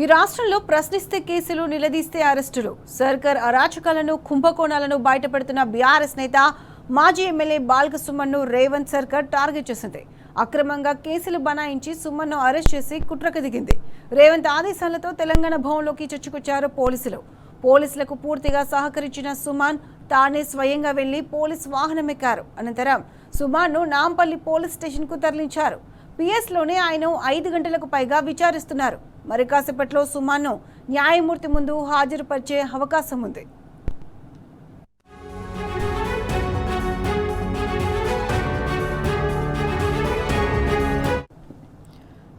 ఈ రాష్ట్రంలో ప్రశ్నిస్తే కేసులు, నిలదీస్తే అరెస్టులు. సర్కార్ అరాచకాలను, కుంభకోణాలను బయటపెడుతున్న బీఆర్ఎస్ నేత మాజీ ఎమ్మెల్యే బాల్క సుమన్ను రేవంత్ సర్కార్ టార్గెట్ చేసింది. అక్రమంగా కేసులు బనాయించి సుమన్ను అరెస్ట్ చేసి కుట్రకు దిగింది. రేవంత్ ఆదేశాలతో తెలంగాణ భవన్లోకి చొచ్చుకొచ్చారు పోలీసులు. పోలీసులకు పూర్తిగా సహకరించిన సుమన్ తానే స్వయంగా వెళ్లి పోలీస్ వాహనం ఎక్కారు. అనంతరం సుమన్ను నాంపల్లి పోలీస్ స్టేషన్ కు తరలించారు. పిఎస్లోనే ఆయన 5 గంటలకు పైగా విచారిస్తున్నారు. మరి కాసేపట్లో సుమన్ను న్యాయమూర్తి ముందు హాజరుపరిచే అవకాశం ఉంది.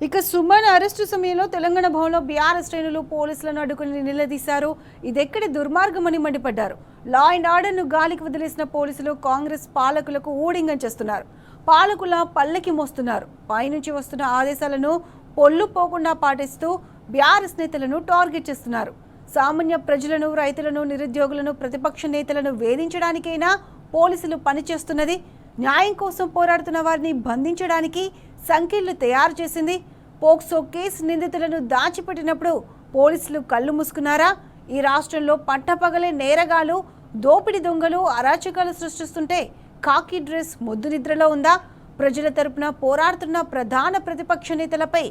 ఇక సుమన్ అరెస్టు సమయంలో తెలంగాణ భవన్లో బీఆర్ఎస్ శ్రేణులు పోలీసులను అడ్డుకుని నిలదీశారు. ఇదెక్కడి దుర్మార్గమని మండిపడ్డారు. లా అండ్ ఆర్డర్ను గాలికి వదిలేసిన పోలీసులు కాంగ్రెస్ పాలకులకు ఊడింగం చేస్తున్నారు. పాలకుల పల్లకి మోస్తున్నారు. పైనుంచి వస్తున్న ఆదేశాలను పొల్లు పోకుండా పాటిస్తూ బీఆర్ఎస్ నేతలను టార్గెట్ చేస్తున్నారు. సామాన్య ప్రజలను, రైతులను, నిరుద్యోగులను, ప్రతిపక్ష నేతలను వేధించడానికైనా పోలీసులు పనిచేస్తున్నది. న్యాయం కోసం పోరాడుతున్న వారిని బంధించడానికి సంఖ్యలు తయారు చేసింది. పోక్సో కేసు నిందితులను దాచిపెట్టినప్పుడు పోలీసులు కళ్ళు మూసుకున్నారా? ఈ రాష్ట్రంలో పట్టపగలే నేరగాలు, దోపిడి దొంగలు అరాచకాలు సృష్టిస్తుంటే కాకి డ్రెస్ మొద్దు నిద్రలో ఉందా? ప్రజల తరపున పోరాడుతున్న ప్రధాన ప్రతిపక్ష నేతలపై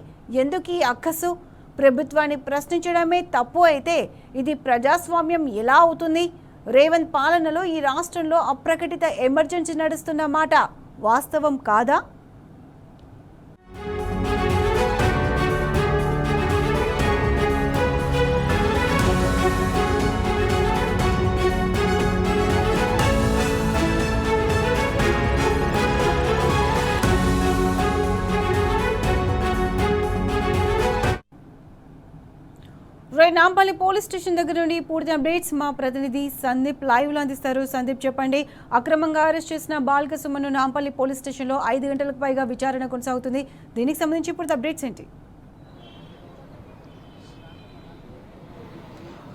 ఎందుకు ఈ అక్కసు? ప్రభుత్వాన్ని ప్రశ్నించడమే తప్పు అయితే ఇది ప్రజాస్వామ్యం ఎలా అవుతుంది? రేవంత్ పాలనలో ఈ రాష్ట్రంలో అప్రకటిత ఎమర్జెన్సీ నడుస్తున్న మాట వాస్తవం కాదా? నాంపల్లి పోలీస్ స్టేషన్ దగ్గర నుండి పూర్తి అప్డేట్స్ మా ప్రతినిధి సందీప్ లైవ్ లో అందిస్తారు. సందీప్, చెప్పండి. అక్రమంగా అరెస్ట్ చేసిన బాల్క సుమన్ను నాంపల్లి పోలీస్ స్టేషన్ లో 5 గంటలకు పైగా విచారణ కొనసాగుతుంది. దీనికి సంబంధించి పూర్తి అప్డేట్స్ ఏంటి?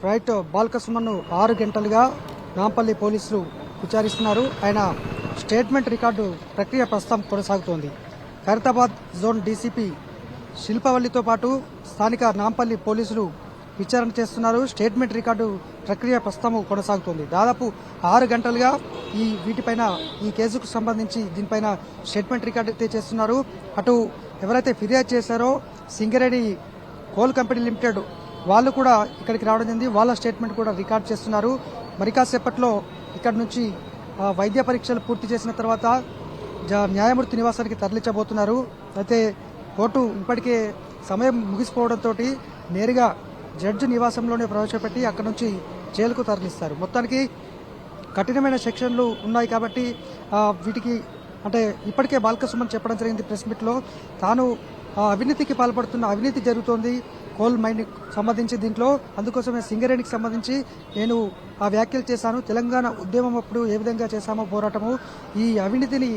రైట్, బాల్క సుమన్ను 6 గంటలుగా నాంపల్లి పోలీసులు విచారిస్తున్నారు. ఆయన స్టేట్మెంట్ రికార్డు ప్రక్రియ ప్రస్తుతం కొనసాగుతోంది. ఖైరతాబాద్ జోన్ డీసీపీ శిల్పవల్లితో పాటు స్థానిక నాంపల్లి పోలీసులు విచారణ చేస్తున్నారు. స్టేట్మెంట్ రికార్డు ప్రక్రియ ప్రస్తుతం కొనసాగుతోంది. దాదాపు 6 గంటలుగా వీటిపైన, ఈ కేసుకు సంబంధించి దీనిపైన స్టేట్మెంట్ రికార్డు అయితే చేస్తున్నారు. అటు ఎవరైతే ఫిర్యాదు చేశారో సింగరేణి కోల్ కంపెనీ లిమిటెడ్ వాళ్ళు కూడా ఇక్కడికి రావడం జరిగింది. వాళ్ళ స్టేట్మెంట్ కూడా రికార్డ్ చేస్తున్నారు. మరి కాసేపట్లో ఇక్కడ నుంచి వైద్య పరీక్షలు పూర్తి చేసిన తర్వాత న్యాయమూర్తి నివాసానికి తరలించబోతున్నారు. అయితే కోర్టు ఇప్పటికే సమయం ముగిసిపోవడంతో నేరుగా జడ్జి నివాసంలోనే ప్రవేశపెట్టి అక్కడ నుంచి జైలుకు తరలిస్తారు. మొత్తానికి కఠినమైన సెక్షన్లు ఉన్నాయి కాబట్టి వీటికి అంటే ఇప్పటికే బాల్క సుమన్ చెప్పడం జరిగింది ప్రెస్ మీట్లో. తాను అవినీతికి పాల్పడుతున్న, అవినీతి జరుగుతోంది కోల్ మైన్ సంబంధించి దీంట్లో, అందుకోసమే సింగరేణికి సంబంధించి నేను ఆ వ్యాఖ్యలు చేశాను. తెలంగాణ ఉద్యమం అప్పుడు ఏ విధంగా చేశామో పోరాటము, ఈ అవినీతిని,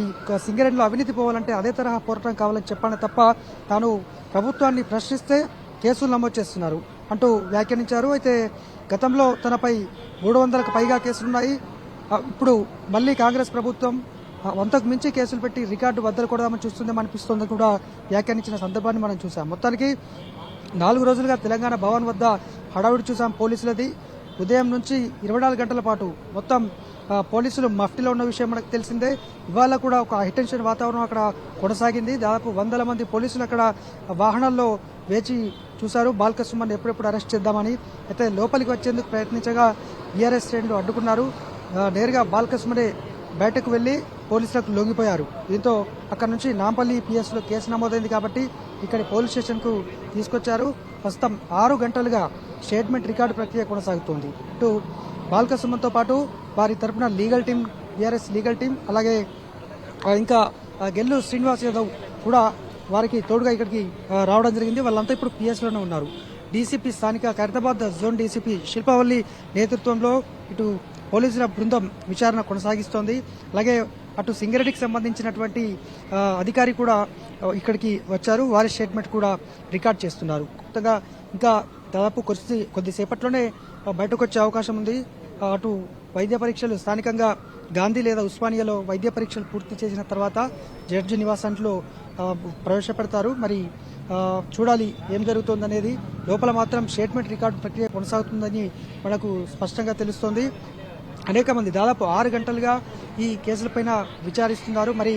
ఈ సింగరేణిలో అవినీతి పోవాలంటే అదే తరహా పోరాటం కావాలని చెప్పాను తప్ప తాను ప్రభుత్వాన్ని ప్రశ్నిస్తే కేసులు నమోదు చేస్తున్నారు అంటూ వ్యాఖ్యానించారు. అయితే గతంలో తనపై 300కు పైగా కేసులున్నాయి. ఇప్పుడు మళ్లీ కాంగ్రెస్ ప్రభుత్వం 100కు మించి కేసులు పెట్టి రికార్డు బద్దలు కొడదామని చూస్తుందేమో అనిపిస్తోందని కూడా వ్యాఖ్యానించిన సందర్భాన్ని మనం చూసాం. మొత్తానికి 4 రోజులుగా తెలంగాణ భవన్ వద్ద హడావుడి చూసాం పోలీసులది. ఉదయం నుంచి 24 గంటల పాటు మొత్తం పోలీసులు మఫ్టీలో ఉన్న విషయం మనకు తెలిసిందే. ఇవాళ కూడా ఒక హైటెన్షన్ వాతావరణం అక్కడ కొనసాగింది. దాదాపు 100ల మంది పోలీసులు అక్కడ వాహనాల్లో వేచి చూశారు బాల్క సుమన్ ఎప్పుడెప్పుడు అరెస్ట్ చేద్దామని. అయితే లోపలికి వచ్చేందుకు ప్రయత్నించగా బీఆర్ఎస్ శ్రేణులు అడ్డుకున్నారు. నేరుగా బాల్క సుమనే బయటకు వెళ్లి పోలీసులకు లొంగిపోయారు. దీంతో అక్కడ నుంచి నాంపల్లి పిఎస్లో కేసు నమోదైంది కాబట్టి ఇక్కడ పోలీస్ స్టేషన్కు తీసుకొచ్చారు. ప్రస్తుతం 6 గంటలుగా స్టేట్మెంట్ రికార్డు ప్రక్రియ కొనసాగుతోంది. ఇటు బాల్క సుమన్తో పాటు వారి తరపున legal team, BRS legal team, అలాగే ఇంకా గెల్లు శ్రీనివాస్ యాదవ్ కూడా వారికి తోడుగా ఇక్కడికి రావడం జరిగింది. వాళ్ళంతా ఇప్పుడు పిఎస్లోనే ఉన్నారు. డీసీపీ స్థానిక ఖైరతాబాద్ జోన్ డీసీపీ శిల్పవల్లి నేతృత్వంలో ఇటు పోలీసుల బృందం విచారణ కొనసాగిస్తోంది. అలాగే అటు సింగరేణికి సంబంధించినటువంటి అధికారి కూడా ఇక్కడికి వచ్చారు. వారి స్టేట్మెంట్ కూడా రికార్డ్ చేస్తున్నారు. కొత్తగా ఇంకా దాదాపు కొద్దిసేపట్లోనే బయటకు వచ్చే అవకాశం ఉంది. అటు వైద్య పరీక్షలు స్థానికంగా గాంధీ లేదా ఉస్మానియాలో వైద్య పరీక్షలు పూర్తి చేసిన తర్వాత జడ్జి నివాసంలో ప్రవేశపెడతారు. మరి చూడాలి ఏం జరుగుతుందనేది. లోపల మాత్రం స్టేట్మెంట్ రికార్డు ప్రక్రియ కొనసాగుతుందని మనకు స్పష్టంగా తెలుస్తోంది. అనేక మంది దాదాపు 6 గంటలుగా ఈ కేసులపైన విచారిస్తున్నారు. మరి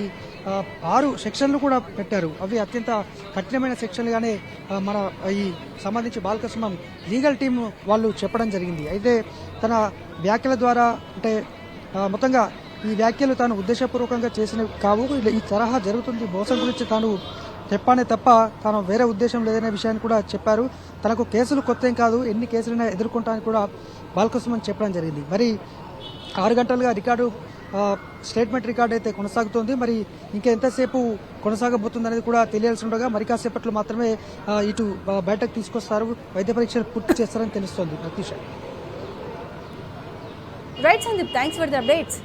6 సెక్షన్లు కూడా పెట్టారు. అవి అత్యంత కఠినమైన సెక్షన్లుగానే మన ఈ సంబంధించి బాల్క సుమన్ లీగల్ టీం వాళ్ళు చెప్పడం జరిగింది. అయితే తన వ్యాఖ్యల ద్వారా అంటే మొత్తంగా ఈ వ్యాఖ్యలు తాను ఉద్దేశపూర్వకంగా చేసినవి కావు. ఈ తరహా జరుగుతుంది మోసం గురించి తాను చెప్పానే తప్ప తాను వేరే ఉద్దేశం లేదనే విషయాన్ని కూడా చెప్పారు. తనకు కేసులు కొత్తేం కాదు, ఎన్ని కేసులైనా ఎదుర్కొంటానని కూడా బాల్క సుమన్ చెప్పడం జరిగింది. మరి 6 గంటలుగా స్టేట్మెంట్ రికార్డు అయితే కొనసాగుతోంది. మరి ఇంకెంతసేపు కొనసాగబోతుంది అనేది కూడా తెలియాల్సి ఉండగా మరి కాసేపట్లో మాత్రమే ఇటు బయటకు తీసుకొస్తారు, వైద్య పరీక్షలు పూర్తి చేస్తారని తెలుస్తోంది. Pratyusha. Right Sandeep, thanks for the updates.